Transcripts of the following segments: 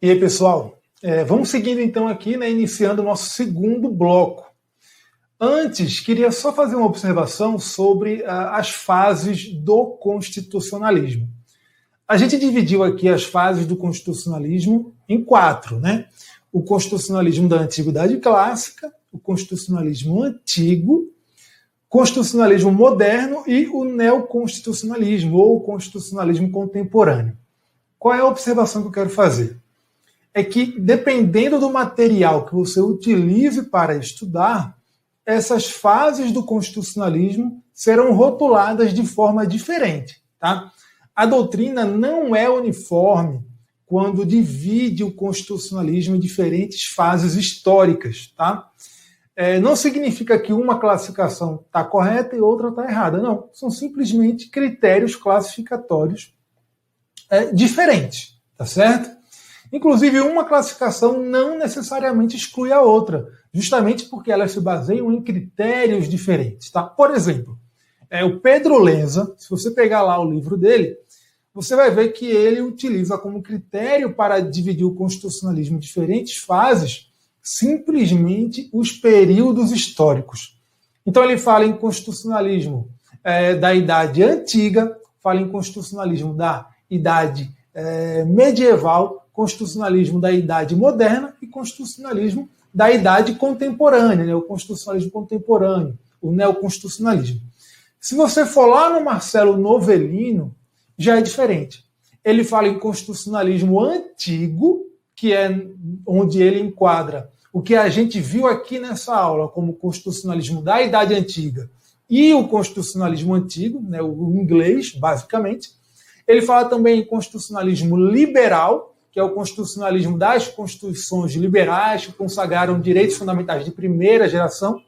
E aí, pessoal, vamos seguindo então aqui, né, iniciando o nosso segundo bloco. Antes, queria só fazer uma observação sobre as fases do constitucionalismo. A gente dividiu aqui as fases do constitucionalismo em 4, né? O constitucionalismo da Antiguidade Clássica, o constitucionalismo antigo, constitucionalismo moderno e o neoconstitucionalismo, ou constitucionalismo contemporâneo. Qual é a observação que eu quero fazer? É que, dependendo do material que você utilize para estudar, essas fases do constitucionalismo serão rotuladas de forma diferente. Tá? A doutrina não é uniforme quando divide o constitucionalismo em diferentes fases históricas. Tá? Não significa que uma classificação está correta e outra está errada. Não, são simplesmente critérios classificatórios diferentes. Tá certo? Inclusive, uma classificação não necessariamente exclui a outra, justamente porque elas se baseiam em critérios diferentes. Tá? Por exemplo, o Pedro Lenza, se você pegar lá o livro dele, você vai ver que ele utiliza como critério para dividir o constitucionalismo em diferentes fases simplesmente os períodos históricos. Então ele fala em constitucionalismo da Idade Antiga, fala em constitucionalismo da Idade medieval, constitucionalismo da Idade Moderna e constitucionalismo da Idade Contemporânea, né? O constitucionalismo contemporâneo, o neoconstitucionalismo. Se você for lá no Marcelo Novellino, já é diferente. Ele fala em constitucionalismo antigo, que é onde ele enquadra o que a gente viu aqui nessa aula como constitucionalismo da Idade Antiga e o constitucionalismo antigo, né, o inglês, basicamente. Ele fala também em constitucionalismo liberal, que é o constitucionalismo das constituições liberais que consagraram direitos fundamentais de primeira geração.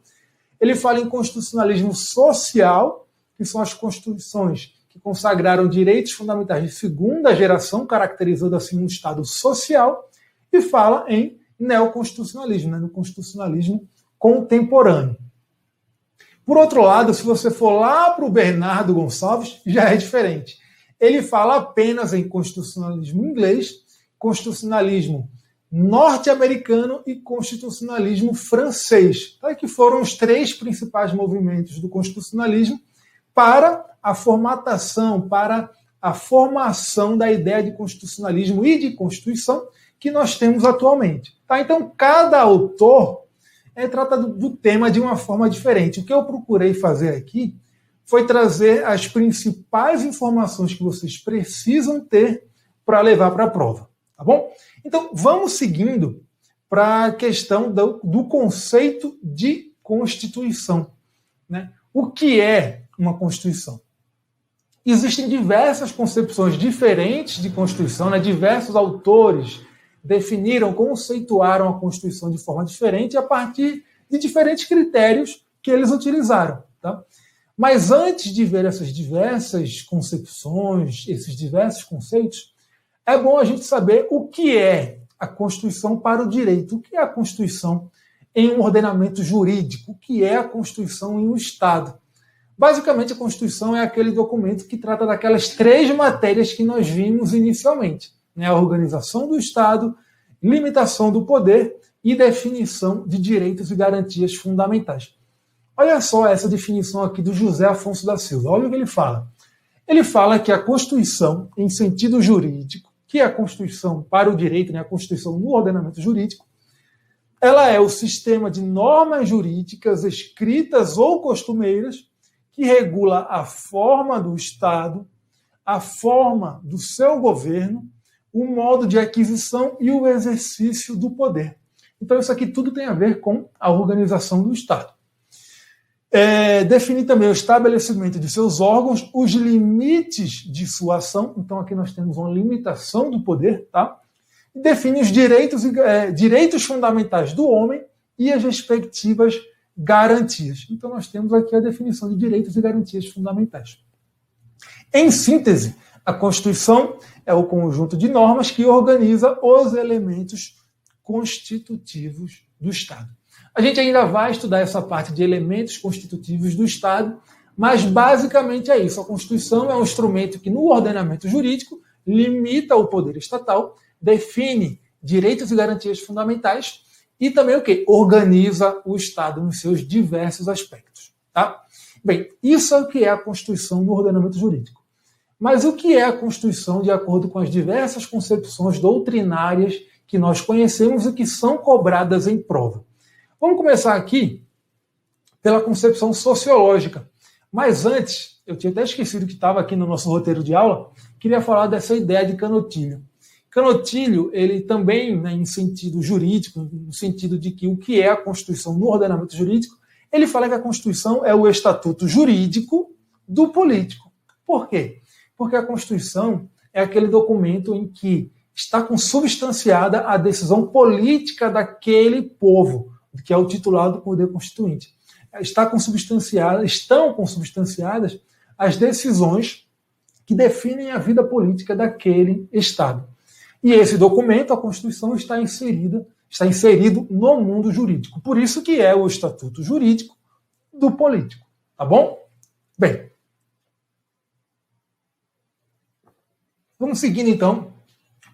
Ele fala em constitucionalismo social, que são as constituições que consagraram direitos fundamentais de segunda geração, caracterizando assim um Estado social, e fala em neoconstitucionalismo, né, no constitucionalismo contemporâneo. Por outro lado, se você for lá para o Bernardo Gonçalves, já é diferente. Ele fala apenas em constitucionalismo inglês, constitucionalismo norte-americano e constitucionalismo francês, tá? Que foram os 3 principais movimentos do constitucionalismo para a formatação, para a formação da ideia de constitucionalismo e de constituição que nós temos atualmente. Tá? Então, cada autor trata do tema de uma forma diferente. O que eu procurei fazer aqui foi trazer as principais informações que vocês precisam ter para levar para a prova. Tá bom? Então, vamos seguindo para a questão do conceito de Constituição. Né? O que é uma Constituição? Existem diversas concepções diferentes de Constituição, né? Diversos autores definiram, conceituaram a Constituição de forma diferente a partir de diferentes critérios que eles utilizaram. Tá? Mas antes de ver essas diversas concepções, esses diversos conceitos, é bom a gente saber o que é a Constituição para o direito, o que é a Constituição em um ordenamento jurídico, o que é a Constituição em um Estado. Basicamente, a Constituição é aquele documento que trata daquelas 3 matérias que nós vimos inicialmente, né? A organização do Estado, limitação do poder e definição de direitos e garantias fundamentais. Olha só essa definição aqui do José Afonso da Silva. Olha o que ele fala. Ele fala que a Constituição, em sentido jurídico, que é a Constituição para o direito, né, a Constituição no ordenamento jurídico, ela é o sistema de normas jurídicas escritas ou costumeiras que regula a forma do Estado, a forma do seu governo, o modo de aquisição e o exercício do poder. Então, isso aqui tudo tem a ver com a organização do Estado. Define também o estabelecimento de seus órgãos, os limites de sua ação. Então, aqui nós temos uma limitação do poder, tá? E define os direitos fundamentais do homem e as respectivas garantias. Então, nós temos aqui a definição de direitos e garantias fundamentais. Em síntese, a Constituição é o conjunto de normas que organiza os elementos constitutivos do Estado. A gente ainda vai estudar essa parte de elementos constitutivos do Estado, mas basicamente é isso. A Constituição é um instrumento que, no ordenamento jurídico, limita o poder estatal, define direitos e garantias fundamentais e também o quê? Organiza o Estado nos seus diversos aspectos. Tá? Bem, isso é o que é a Constituição no ordenamento jurídico. Mas o que é a Constituição de acordo com as diversas concepções doutrinárias que nós conhecemos e que são cobradas em prova? Vamos começar aqui pela concepção sociológica. Mas antes, eu tinha até esquecido que estava aqui no nosso roteiro de aula, queria falar dessa ideia de Canotilho. Canotilho, ele também, né, em sentido jurídico, no sentido de que o que é a Constituição no ordenamento jurídico, ele fala que a Constituição é o estatuto jurídico do político. Por quê? Porque a Constituição é aquele documento em que está consubstanciada a decisão política daquele povo, que é o titular do poder constituinte. Estão consubstanciadas as decisões que definem a vida política daquele Estado. E esse documento, a Constituição, está inserido no mundo jurídico. Por isso que é o estatuto jurídico do político. Tá bom? Bem, vamos seguindo, então,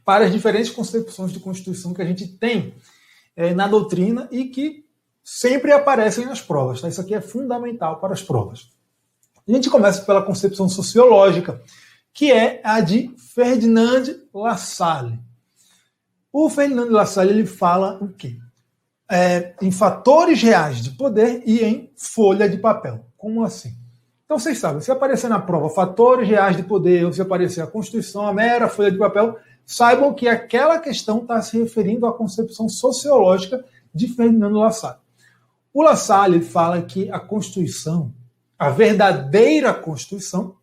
para as diferentes concepções de Constituição que a gente tem na doutrina e que sempre aparecem nas provas. Tá? Isso aqui é fundamental para as provas. A gente começa pela concepção sociológica, que é a de Ferdinand Lassalle. O Ferdinand Lassalle ele fala o quê? Em fatores reais de poder e em folha de papel. Como assim? Então vocês sabem, se aparecer na prova fatores reais de poder, ou se aparecer a Constituição, a mera folha de papel, saibam que aquela questão está se referindo à concepção sociológica de Ferdinand Lassalle. O Lassalle fala que a Constituição, a verdadeira Constituição,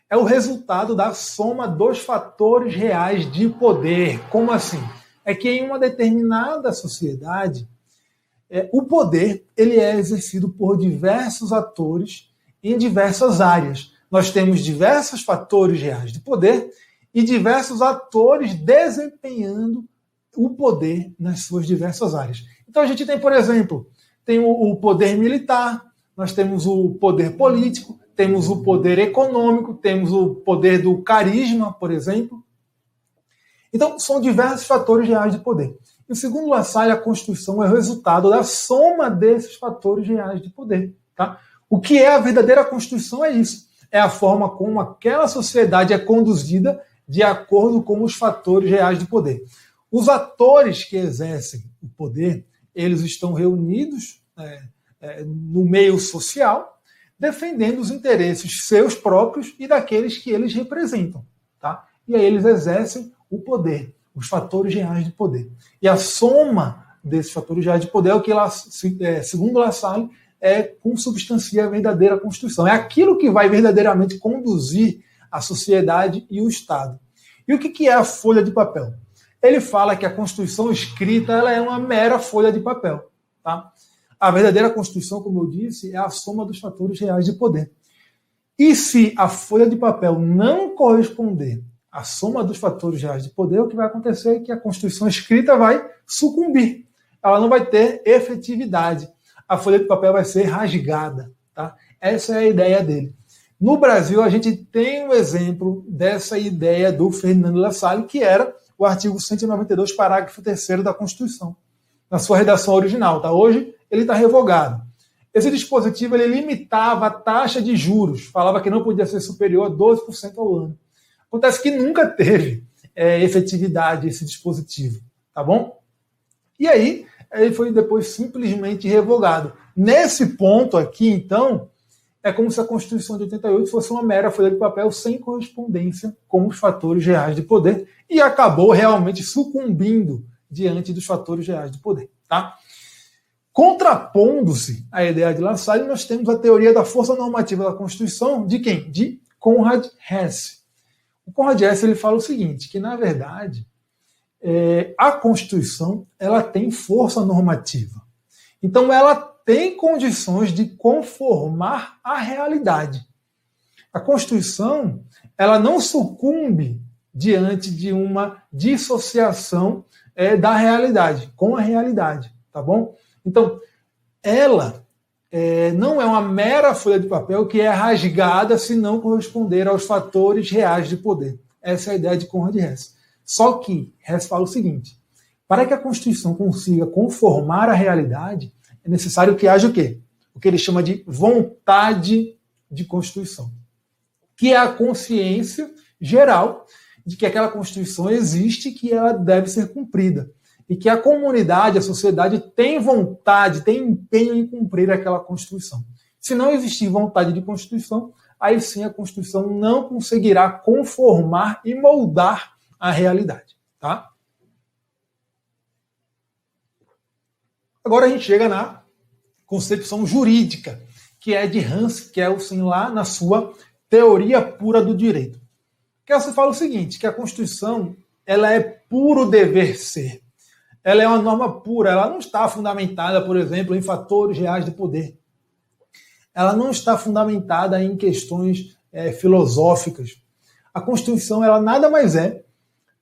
é o resultado da soma dos fatores reais de poder. Como assim? É que em uma determinada sociedade, o poder ele é exercido por diversos atores em diversas áreas. Nós temos diversos fatores reais de poder e diversos atores desempenhando o poder nas suas diversas áreas. Então a gente tem, por exemplo, tem o poder militar, nós temos o poder político, temos o poder econômico, temos o poder do carisma, por exemplo. Então, são diversos fatores reais de poder. E, segundo Lassalle, a Constituição é o resultado da soma desses fatores reais de poder. Tá? O que é a verdadeira Constituição é isso. É a forma como aquela sociedade é conduzida de acordo com os fatores reais de poder. Os atores que exercem o poder, eles estão reunidos no meio social, defendendo os interesses seus próprios e daqueles que eles representam. Tá? E aí eles exercem o poder, os fatores reais de poder. E a soma desses fatores reais de poder é o que, segundo Lassalle, consubstancia a verdadeira Constituição. É aquilo que vai verdadeiramente conduzir a sociedade e o Estado. E o que é a folha de papel? Ele fala que a Constituição escrita ela é uma mera folha de papel. Tá? A verdadeira Constituição, como eu disse, é a soma dos fatores reais de poder. E se a folha de papel não corresponder à soma dos fatores reais de poder, o que vai acontecer é que a Constituição escrita vai sucumbir. Ela não vai ter efetividade. A folha de papel vai ser rasgada. Tá? Essa é a ideia dele. No Brasil, a gente tem um exemplo dessa ideia do Ferdinand Lassalle, que era o artigo 192, parágrafo 3º da Constituição, na sua redação original. Tá? Hoje, ele está revogado. Esse dispositivo ele limitava a taxa de juros, falava que não podia ser superior a 12% ao ano. Acontece que nunca teve efetividade esse dispositivo, tá bom? E aí, ele foi depois simplesmente revogado. Nesse ponto aqui, então, é como se a Constituição de 88 fosse uma mera folha de papel sem correspondência com os fatores reais de poder e acabou realmente sucumbindo diante dos fatores reais de poder, tá? Contrapondo-se à ideia de Lassalle, nós temos a teoria da força normativa da Constituição de quem? De Conrad Hesse. O Conrad Hesse ele fala o seguinte, que na verdade a Constituição ela tem força normativa. Então ela tem condições de conformar a realidade. A Constituição ela não sucumbe diante de uma dissociação da realidade, com a realidade, tá bom? Então, ela não é uma mera folha de papel que é rasgada se não corresponder aos fatores reais de poder. Essa é a ideia de Conrad Hesse. Só que Hesse fala o seguinte, Para que a Constituição consiga conformar a realidade, é necessário que haja o quê? O que ele chama de vontade de Constituição, que é a consciência geral de que aquela Constituição existe e que ela deve ser cumprida. E que a comunidade, a sociedade tem vontade, tem empenho em cumprir aquela Constituição. Se não existir vontade de Constituição, aí sim a Constituição não conseguirá conformar e moldar a realidade. Tá? Agora a gente chega na concepção jurídica, que é de Hans Kelsen, lá na sua Teoria Pura do Direito. Kelsen fala o seguinte, que a Constituição ela é puro dever ser. Ela é uma norma pura, ela não está fundamentada, por exemplo, em fatores reais de poder. Ela não está fundamentada em questões filosóficas. A Constituição ela nada mais é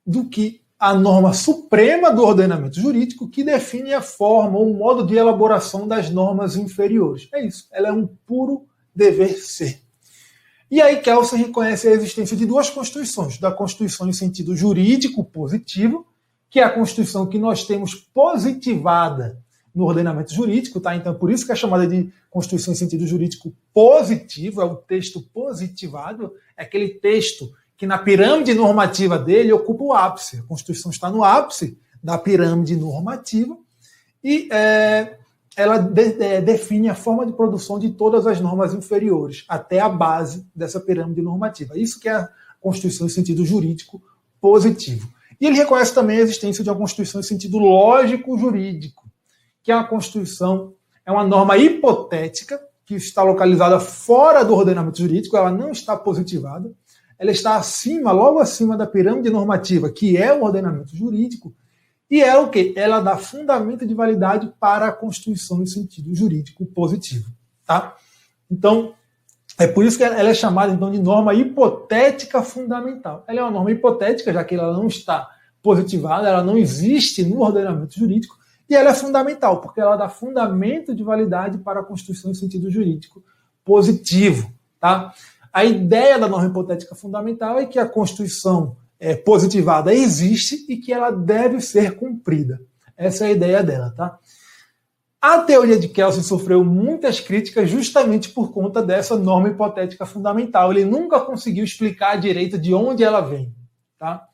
do que a norma suprema do ordenamento jurídico que define a forma ou o modo de elaboração das normas inferiores. É isso, ela é um puro dever ser. E aí Kelsen reconhece a existência de duas Constituições, da Constituição em sentido jurídico positivo, que é a Constituição que nós temos positivada no ordenamento jurídico, tá? Então, por isso que é chamada de Constituição em sentido jurídico positivo, é o texto positivado, é aquele texto que na pirâmide normativa dele ocupa o ápice. A Constituição está no ápice da pirâmide normativa e ela define a forma de produção de todas as normas inferiores, até a base dessa pirâmide normativa. Isso que é a Constituição em sentido jurídico positivo. E ele reconhece também a existência de uma Constituição em sentido lógico-jurídico, que é uma Constituição, é uma norma hipotética, que está localizada fora do ordenamento jurídico, ela não está positivada, ela está acima, logo acima da pirâmide normativa, que é o ordenamento jurídico, e é o quê? Ela dá fundamento de validade para a Constituição em sentido jurídico positivo. Tá? Então, é por isso que ela é chamada então, de norma hipotética fundamental. Ela é uma norma hipotética, já que ela não está positivada, ela não existe no ordenamento jurídico, e ela é fundamental, porque ela dá fundamento de validade para a Constituição em sentido jurídico positivo. Tá? A ideia da norma hipotética fundamental é que a Constituição positivada existe e que ela deve ser cumprida. Essa é a ideia dela. Tá? A teoria de Kelsen sofreu muitas críticas justamente por conta dessa norma hipotética fundamental. Ele nunca conseguiu explicar direito de onde ela vem. Tá?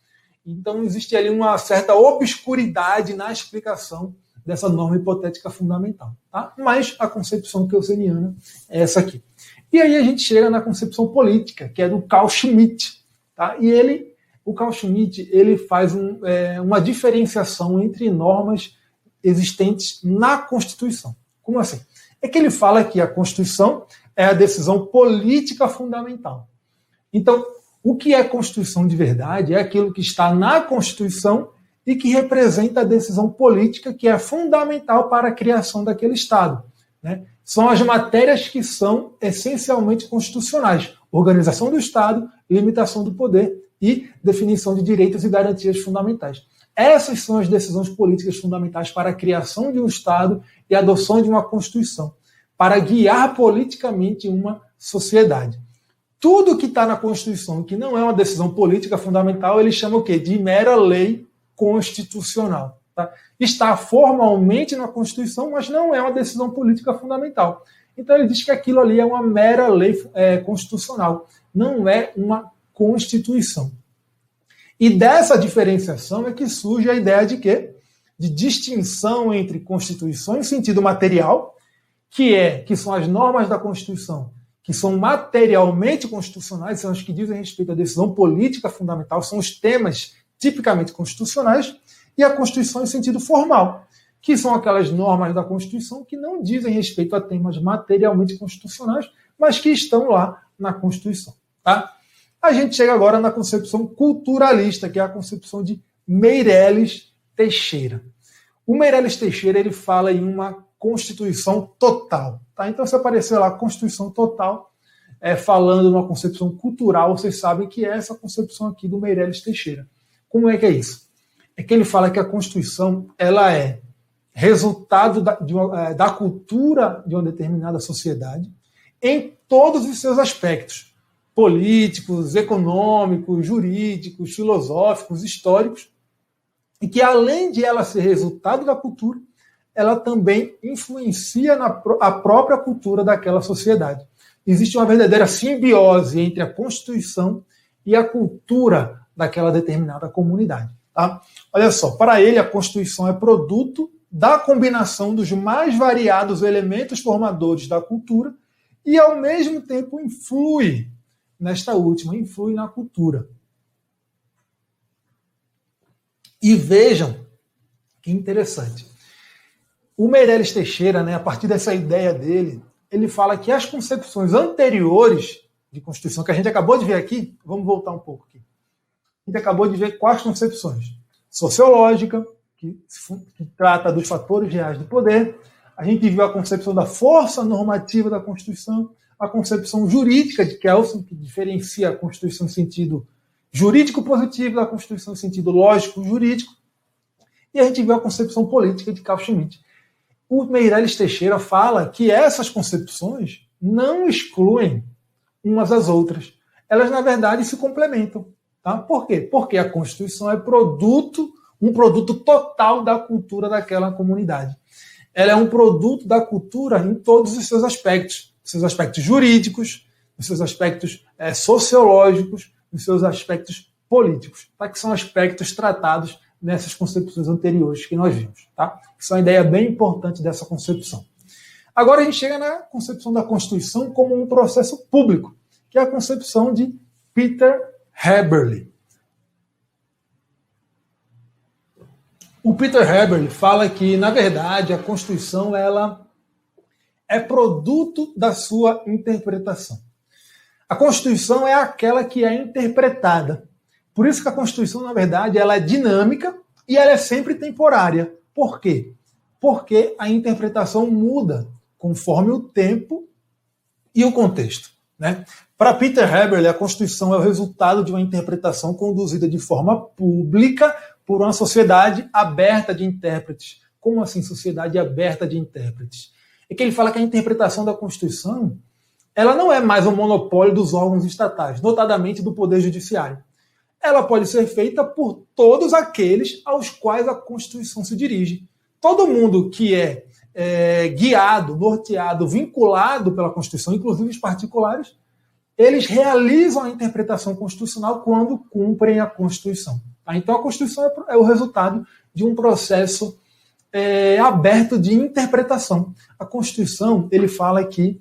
Então existe ali uma certa obscuridade na explicação dessa norma hipotética fundamental. Tá? Mas a concepção kelseniana é essa aqui. E aí a gente chega na concepção política, que é do Carl Schmitt. Tá? E o Carl Schmitt ele faz uma diferenciação entre normas existentes na Constituição. Como assim? É que ele fala que a Constituição é a decisão política fundamental. Então, o que é Constituição de verdade é aquilo que está na Constituição e que representa a decisão política que é fundamental para a criação daquele Estado. Né? São as matérias que são essencialmente constitucionais. Organização do Estado, limitação do poder e definição de direitos e garantias fundamentais. Essas são as decisões políticas fundamentais para a criação de um Estado e a adoção de uma Constituição, para guiar politicamente uma sociedade. Tudo que está na Constituição, que não é uma decisão política fundamental, ele chama o quê? De mera lei constitucional. Tá? Está formalmente na Constituição, mas não é uma decisão política fundamental. Então ele diz que aquilo ali é uma mera lei constitucional, não é uma Constituição. E dessa diferenciação é que surge a ideia de quê? De distinção entre Constituição em sentido material, que são as normas da Constituição, que são materialmente constitucionais, são as que dizem respeito à decisão política fundamental, são os temas tipicamente constitucionais, e a Constituição em sentido formal, que são aquelas normas da Constituição que não dizem respeito a temas materialmente constitucionais, mas que estão lá na Constituição. Tá? A gente chega agora na concepção culturalista, que é a concepção de Meirelles Teixeira. O Meirelles Teixeira ele fala em uma Constituição total. Tá? Então, se aparecer lá Constituição total, falando numa concepção cultural, vocês sabem que é essa concepção aqui do Meirelles Teixeira. Como é que é isso? É que ele fala que a Constituição ela é resultado da cultura de uma determinada sociedade em todos os seus aspectos. Políticos, econômicos, jurídicos, filosóficos, históricos, e que, além de ela ser resultado da cultura, ela também influencia a própria cultura daquela sociedade. Existe uma verdadeira simbiose entre a Constituição e a cultura daquela determinada comunidade. Tá? Olha só, para ele, a Constituição é produto da combinação dos mais variados elementos formadores da cultura e, ao mesmo tempo, influi nesta última, influi na cultura. E vejam que interessante. O Meirelles Teixeira, né, a partir dessa ideia dele, ele fala que as concepções anteriores de Constituição, que a gente acabou de ver aqui, vamos voltar um pouco aqui. A gente acabou de ver quais concepções. Sociológica, que trata dos fatores reais do poder. A gente viu a concepção da força normativa da Constituição, a concepção jurídica de Kelsen, que diferencia a Constituição em sentido jurídico positivo da Constituição em sentido lógico jurídico. E a gente viu a concepção política de Carl Schmitt. O Meirelles Teixeira fala que essas concepções não excluem umas às outras. Elas, na verdade, se complementam. Tá? Por quê? Porque a Constituição é um produto total da cultura daquela comunidade. Ela é um produto da cultura em todos os seus aspectos jurídicos, nos seus aspectos sociológicos, nos seus aspectos políticos, tá? Que são aspectos tratados nessas concepções anteriores que nós vimos. Tá? Isso é uma ideia bem importante dessa concepção. Agora a gente chega na concepção da Constituição como um processo público, que é a concepção de Peter Häberle. O Peter Häberle fala que, na verdade, a Constituição ela é produto da sua interpretação. A Constituição é aquela que é interpretada. Por isso que a Constituição, na verdade, ela é dinâmica e ela é sempre temporária. Por quê? Porque a interpretação muda conforme o tempo e o contexto. Né? Para Peter Häberle, a Constituição é o resultado de uma interpretação conduzida de forma pública por uma sociedade aberta de intérpretes. Como assim, sociedade aberta de intérpretes? É que ele fala que a interpretação da Constituição ela não é mais um monopólio dos órgãos estatais, notadamente do Poder Judiciário. Ela pode ser feita por todos aqueles aos quais a Constituição se dirige. Todo mundo que é guiado, norteado, vinculado pela Constituição, inclusive os particulares, eles realizam a interpretação constitucional quando cumprem a Constituição. Tá? Então a Constituição é o resultado de um processo aberto de interpretação. A Constituição, ele fala que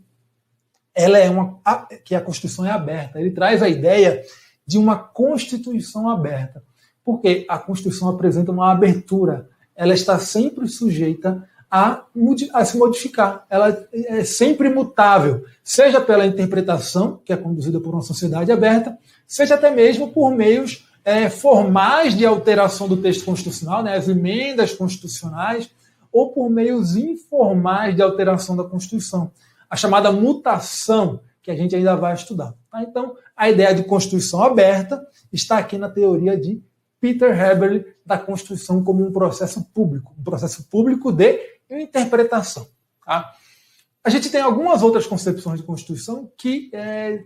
que a Constituição é aberta. Ele traz a ideia de uma Constituição aberta. Porque a Constituição apresenta uma abertura. Ela está sempre sujeita a se modificar. Ela é sempre mutável, seja pela interpretação, que é conduzida por uma sociedade aberta, seja até mesmo por meios formais de alteração do texto constitucional, né, as emendas constitucionais, ou por meios informais de alteração da Constituição, a chamada mutação, que a gente ainda vai estudar. Tá? Então, a ideia de Constituição aberta está aqui na teoria de Peter Häberle da Constituição como um processo público de interpretação. Tá? A gente tem algumas outras concepções de Constituição que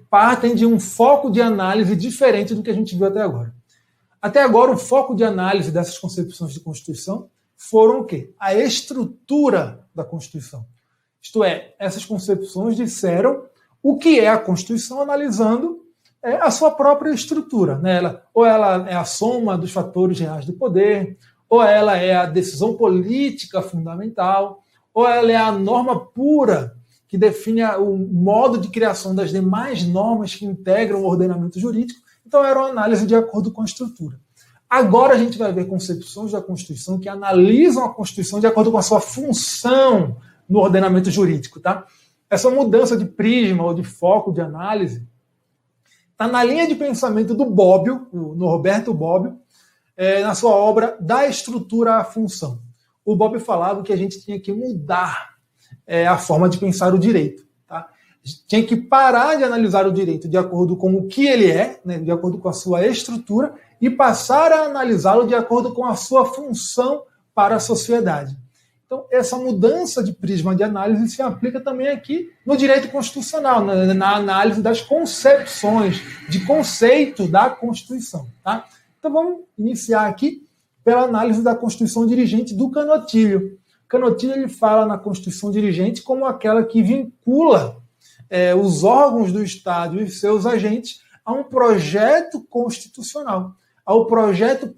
partem de um foco de análise diferente do que a gente viu até agora. Até agora, o foco de análise dessas concepções de Constituição foram o quê? A estrutura da Constituição. Isto é, essas concepções disseram o que é a Constituição analisando a sua própria estrutura. Né? Ou ela é a soma dos fatores reais do poder, ou ela é a decisão política fundamental, ou ela é a norma pura que define o modo de criação das demais normas que integram o ordenamento jurídico. Então, era uma análise de acordo com a estrutura. Agora a gente vai ver concepções da Constituição que analisam a Constituição de acordo com a sua função no ordenamento jurídico. Tá? Essa mudança de prisma ou de foco de análise está na linha de pensamento do Bobbio, o Norberto Bobbio, na sua obra Da Estrutura à Função. O Bobbio falava que a gente tinha que mudar a forma de pensar o direito. Tá? Tinha que parar de analisar o direito de acordo com o que ele é, né, de acordo com a sua estrutura, e passar a analisá-lo de acordo com a sua função para a sociedade. Então, essa mudança de prisma de análise se aplica também aqui no direito constitucional, na análise das concepções, de conceito da Constituição. Tá? Então, vamos iniciar aqui pela análise da Constituição Dirigente do Canottilho. Canottilho ele fala na Constituição Dirigente como aquela que vincula os órgãos do Estado e seus agentes a um projeto constitucional, ao projeto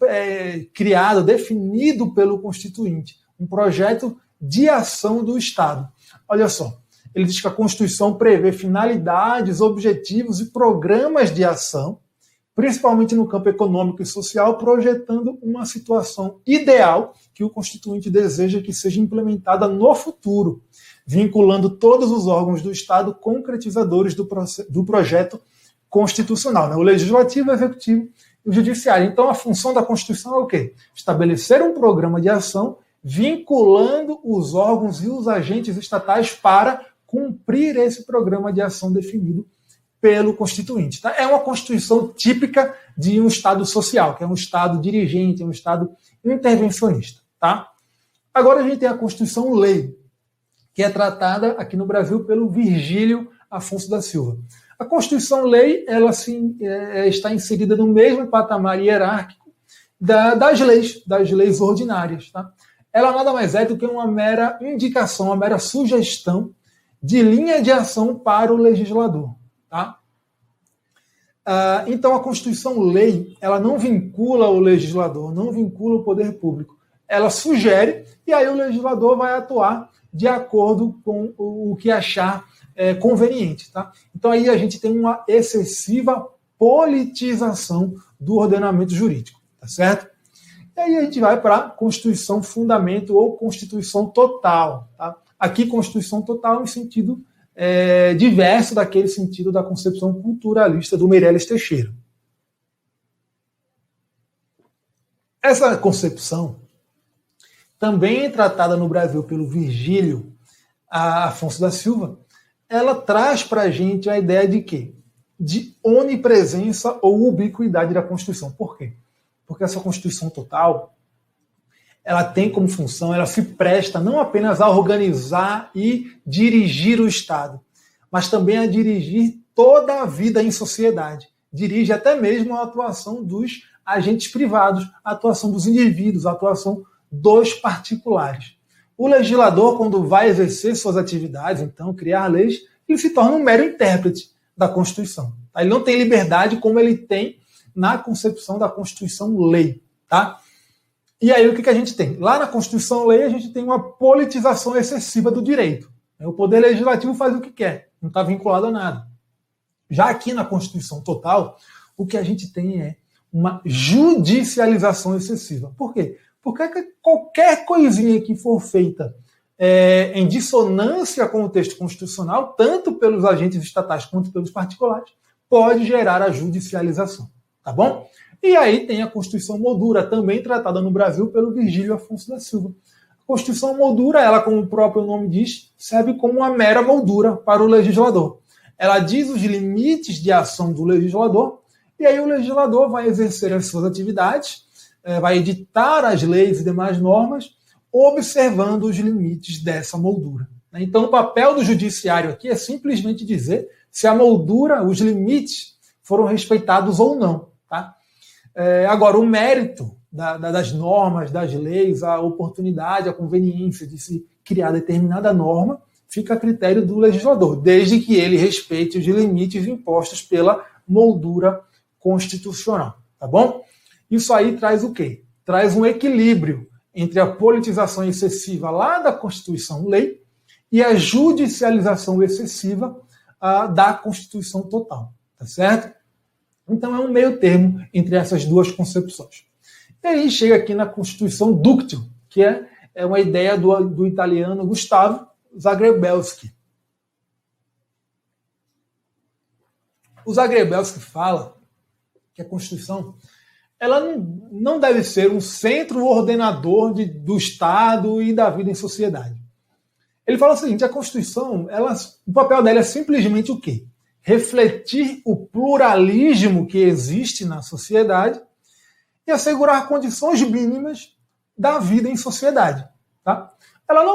criado, definido pelo Constituinte, um projeto de ação do Estado. Olha só, ele diz que a Constituição prevê finalidades, objetivos e programas de ação, principalmente no campo econômico e social, projetando uma situação ideal que o Constituinte deseja que seja implementada no futuro, vinculando todos os órgãos do Estado concretizadores do projeto constitucional, né? O Legislativo, o Executivo e o Judiciário. Então, a função da Constituição é o quê? Estabelecer um programa de ação vinculando os órgãos e os agentes estatais para cumprir esse programa de ação definido pelo Constituinte. Tá? É uma Constituição típica de um Estado social, que é um Estado dirigente, é um Estado intervencionista. Tá? Agora a gente tem a Constituição-Lei, que é tratada aqui no Brasil pelo Virgílio Afonso da Silva. A Constituição-Lei ela está inserida no mesmo patamar hierárquico das leis ordinárias. Tá? Ela nada mais é do que uma mera indicação, uma mera sugestão de linha de ação para o legislador. Tá? Então, a Constituição-Lei ela não vincula o legislador, não vincula o poder público. Ela sugere e aí o legislador vai atuar de acordo com o que achar conveniente. Tá? Então, aí a gente tem uma excessiva politização do ordenamento jurídico. Tá certo? E aí a gente vai para a Constituição Fundamento ou Constituição Total. Tá? Aqui, Constituição Total em sentido diverso daquele sentido da concepção culturalista do Meirelles Teixeira. Essa concepção também tratada no Brasil pelo Virgílio Afonso da Silva, ela traz para a gente a ideia de quê? De onipresença ou ubiquidade da Constituição. Por quê? Porque essa Constituição Total, ela tem como função, ela se presta não apenas a organizar e dirigir o Estado, mas também a dirigir toda a vida em sociedade. Dirige até mesmo a atuação dos agentes privados, a atuação dos indivíduos, a atuação dos particulares. O legislador, quando vai exercer suas atividades, então, criar leis, ele se torna um mero intérprete da Constituição. Ele não tem liberdade como ele tem na concepção da Constituição-Lei. Tá? E aí o que a gente tem? Lá na Constituição-Lei a gente tem uma politização excessiva do direito. O Poder Legislativo faz o que quer, não está vinculado a nada. Já aqui na Constituição Total, o que a gente tem é uma judicialização excessiva. Por quê? Porque qualquer coisinha que for feita em dissonância com o texto constitucional, tanto pelos agentes estatais quanto pelos particulares, pode gerar a judicialização. Tá bom? E aí tem a Constituição Moldura, também tratada no Brasil pelo Virgílio Afonso da Silva. A Constituição Moldura, ela, como o próprio nome diz, serve como uma mera moldura para o legislador. Ela diz os limites de ação do legislador, e aí o legislador vai exercer as suas atividades, vai editar as leis e demais normas, observando os limites dessa moldura. Então, o papel do judiciário aqui é simplesmente dizer se a moldura, os limites, foram respeitados ou não. Tá? Agora, o mérito das normas, das leis, a oportunidade, a conveniência de se criar determinada norma, fica a critério do legislador, desde que ele respeite os limites impostos pela moldura constitucional. Tá bom? Isso aí traz o quê? Traz um equilíbrio entre a politização excessiva lá da Constituição-Lei e a judicialização excessiva da Constituição Total. Tá certo? Então é um meio termo entre essas duas concepções. E aí chega aqui na Constituição Dúctil, que é uma ideia do italiano Gustavo Zagrebelsky. O Zagrebelsky fala que a Constituição ela não deve ser um centro ordenador do Estado e da vida em sociedade. Ele fala o seguinte, a Constituição, o papel dela é simplesmente o quê? Refletir o pluralismo que existe na sociedade e assegurar condições mínimas da vida em sociedade. Tá? Ela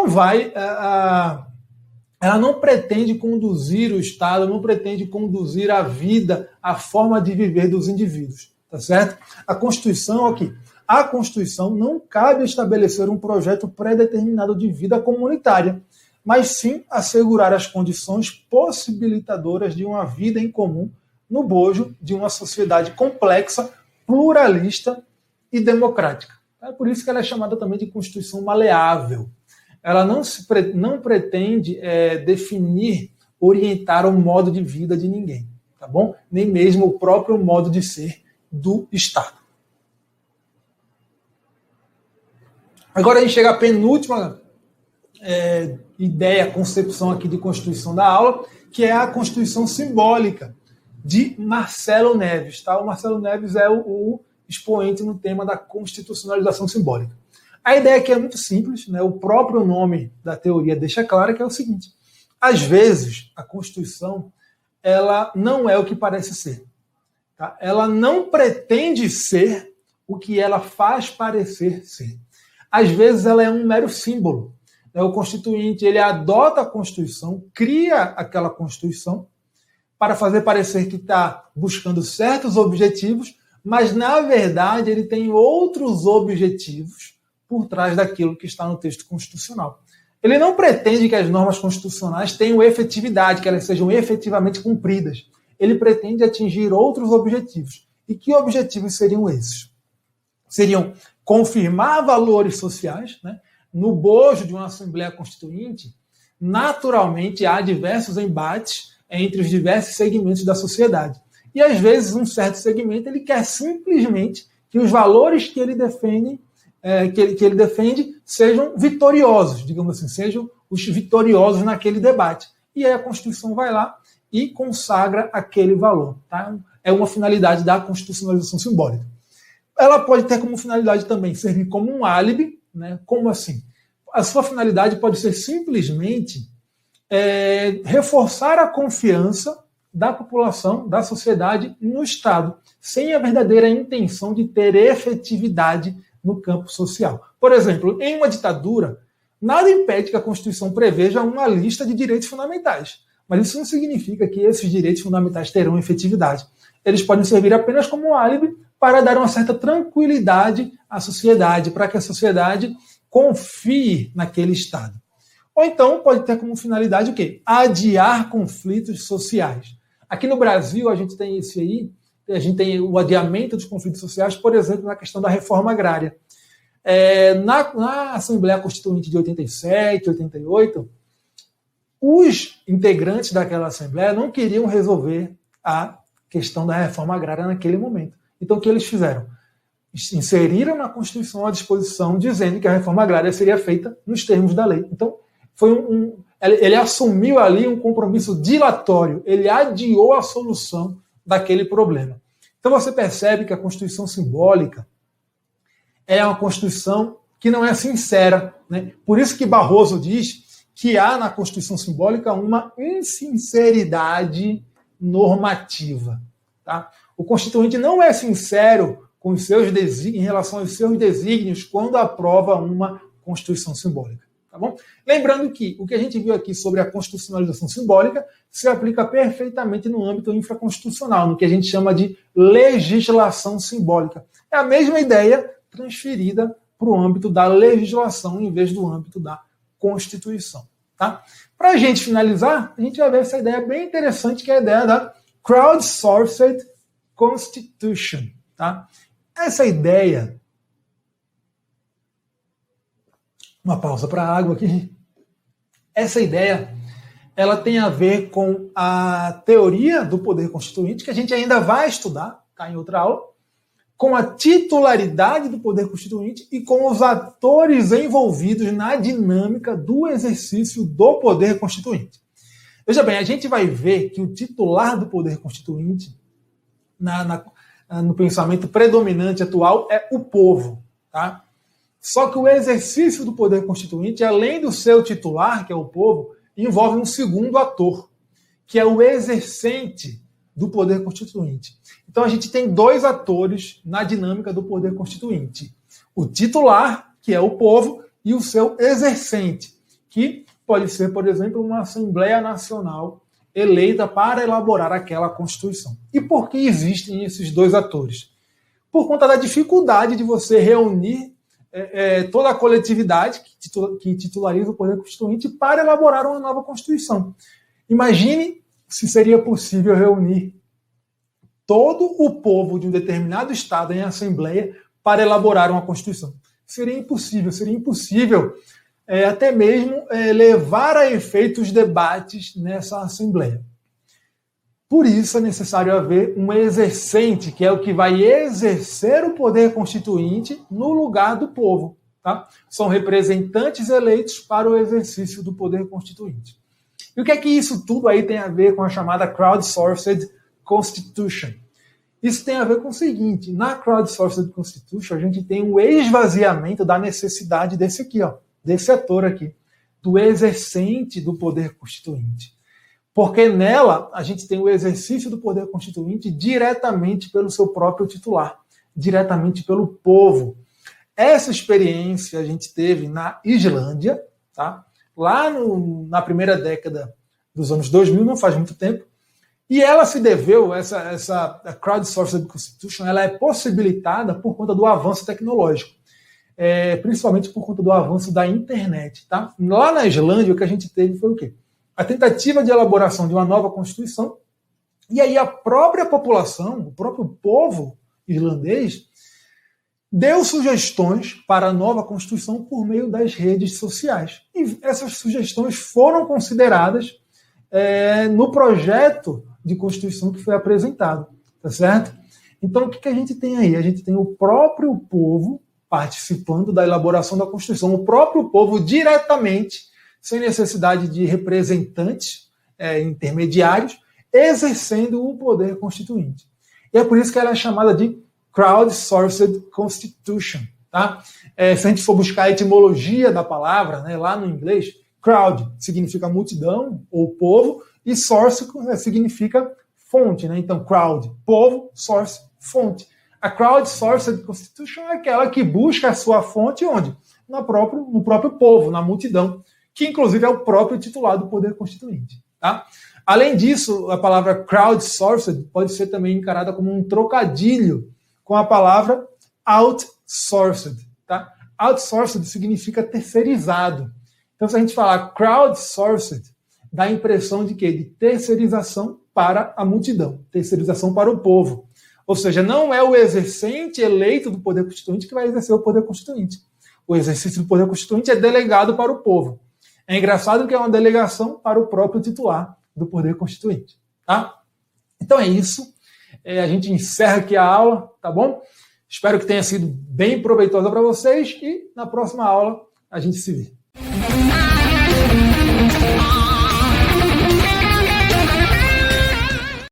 não pretende conduzir o Estado, não pretende conduzir a vida, a forma de viver dos indivíduos. Tá certo? A Constituição aqui, à Constituição não cabe estabelecer um projeto pré-determinado de vida comunitária, mas sim assegurar as condições possibilitadoras de uma vida em comum no bojo de uma sociedade complexa, pluralista e democrática. É por isso que ela é chamada também de Constituição maleável. Ela não pretende definir, orientar o modo de vida de ninguém, tá bom? Nem mesmo o próprio modo de ser do Estado. Agora a gente chega à penúltima ideia, concepção aqui de Constituição da aula, que é a Constituição simbólica, de Marcelo Neves. Tá? O Marcelo Neves é o expoente no tema da constitucionalização simbólica. A ideia aqui é muito simples, né? O próprio nome da teoria deixa claro que é o seguinte: às vezes a Constituição ela não é o que parece ser. Tá? Ela não pretende ser o que ela faz parecer ser. Às vezes ela é um mero símbolo. O Constituinte ele adota a Constituição, cria aquela Constituição para fazer parecer que está buscando certos objetivos, mas na verdade ele tem outros objetivos por trás daquilo que está no texto constitucional. Ele não pretende que as normas constitucionais tenham efetividade, que elas sejam efetivamente cumpridas. Ele pretende atingir outros objetivos. E que objetivos seriam esses? Seriam confirmar valores sociais, né? No bojo de uma Assembleia Constituinte, naturalmente há diversos embates entre os diversos segmentos da sociedade. E às vezes um certo segmento ele quer simplesmente que os valores que ele defende, sejam vitoriosos, digamos assim, sejam os vitoriosos naquele debate. E aí a Constituição vai lá e consagra aquele valor. Tá? É uma finalidade da constitucionalização simbólica. Ela pode ter como finalidade também servir como um álibi, né? Como assim? A sua finalidade pode ser simplesmente reforçar a confiança da população, da sociedade no Estado, sem a verdadeira intenção de ter efetividade no campo social. Por exemplo, em uma ditadura, nada impede que a Constituição preveja uma lista de direitos fundamentais, mas isso não significa que esses direitos fundamentais terão efetividade. Eles podem servir apenas como um álibi para dar uma certa tranquilidade à sociedade, para que a sociedade confie naquele Estado. Ou então pode ter como finalidade o quê? Adiar conflitos sociais. Aqui no Brasil a gente tem isso aí, a gente tem o adiamento dos conflitos sociais, por exemplo, na questão da reforma agrária. Na Assembleia Constituinte de 87, 88, os integrantes daquela Assembleia não queriam resolver a questão da reforma agrária naquele momento. Então o que eles fizeram? Inseriram na Constituição a disposição dizendo que a reforma agrária seria feita nos termos da lei. Então, ele assumiu ali um compromisso dilatório, ele adiou a solução daquele problema. Então você percebe que a Constituição simbólica é uma Constituição que não é sincera, né? Por isso que Barroso diz que há na Constituição simbólica uma insinceridade normativa. Tá? O Constituinte não é sincero com os seus em relação aos seus desígnios quando aprova uma Constituição simbólica. Tá bom? Lembrando que o que a gente viu aqui sobre a constitucionalização simbólica se aplica perfeitamente no âmbito infraconstitucional, no que a gente chama de legislação simbólica. É a mesma ideia transferida para o âmbito da legislação em vez do âmbito da Constituição. Tá? Para a gente finalizar, a gente vai ver essa ideia bem interessante, que é a ideia da crowdsourced constitution. Tá? Essa ideia... Uma pausa para a água aqui. Essa ideia ela tem a ver com a teoria do poder constituinte, que a gente ainda vai estudar, tá, em outra aula, com a titularidade do poder constituinte e com os atores envolvidos na dinâmica do exercício do poder constituinte. Veja bem, a gente vai ver que o titular do poder constituinte, no pensamento predominante atual, é o povo. Tá? Só que o exercício do poder constituinte, além do seu titular, que é o povo, envolve um segundo ator, que é o exercente do poder constituinte. Então a gente tem dois atores na dinâmica do poder constituinte. O titular, que é o povo, e o seu exercente, que pode ser, por exemplo, uma Assembleia Nacional eleita para elaborar aquela Constituição. E por que existem esses dois atores? por conta da dificuldade de você reunir toda a coletividade que titulariza o poder constituinte para elaborar uma nova Constituição. Imagine se seria possível reunir todo o povo de um determinado estado em assembleia para elaborar uma Constituição. Seria impossível até mesmo levar a efeito os debates nessa assembleia. Por isso é necessário haver um exercente, que é o que vai exercer o poder constituinte no lugar do povo. Tá? São representantes eleitos para o exercício do poder constituinte. E o que é que isso tudo aí tem a ver com a chamada crowdsourced constitution? Isso tem a ver com o seguinte: na crowdsourced constitution a gente tem um esvaziamento da necessidade desse aqui, desse setor aqui, do exercente do poder constituinte. Porque nela a gente tem o exercício do poder constituinte diretamente pelo seu próprio titular, diretamente pelo povo. Essa experiência a gente teve na Islândia, tá? Lá na primeira década dos anos 2000, não faz muito tempo, e ela se deveu, essa crowdsourced constitution, ela é possibilitada por conta do avanço tecnológico, principalmente por conta do avanço da internet. Tá? Lá na Islândia, o que a gente teve foi o quê? A tentativa de elaboração de uma nova Constituição, e aí a própria população, o próprio povo irlandês, deu sugestões para a nova Constituição por meio das redes sociais. E essas sugestões foram consideradas no projeto de Constituição que foi apresentado. Tá certo? Então, o que a gente tem aí? A gente tem o próprio povo participando da elaboração da Constituição, o próprio povo diretamente, sem necessidade de representantes intermediários, exercendo o poder constituinte. E é por isso que ela é chamada de crowdsourced constitution. Tá? Se a gente for buscar a etimologia da palavra, né, lá no inglês, crowd significa multidão ou povo, e source significa fonte. Né? Então, crowd, povo, source, fonte. A crowdsourced constitution é aquela que busca a sua fonte onde? No próprio povo, na multidão, que inclusive é o próprio titular do poder constituinte. Tá? Além disso, a palavra crowdsourced pode ser também encarada como um trocadilho com a palavra outsourced. Tá? Outsourced significa terceirizado. Então, se a gente falar crowdsourced, dá a impressão de quê? De terceirização para a multidão, terceirização para o povo. Ou seja, não é o exercente eleito do poder constituinte que vai exercer o poder constituinte. O exercício do poder constituinte é delegado para o povo. É engraçado que é uma delegação para o próprio titular do poder constituinte. Tá? Então é isso. A gente encerra aqui a aula, tá bom? Espero que tenha sido bem proveitosa para vocês e na próxima aula a gente se vê.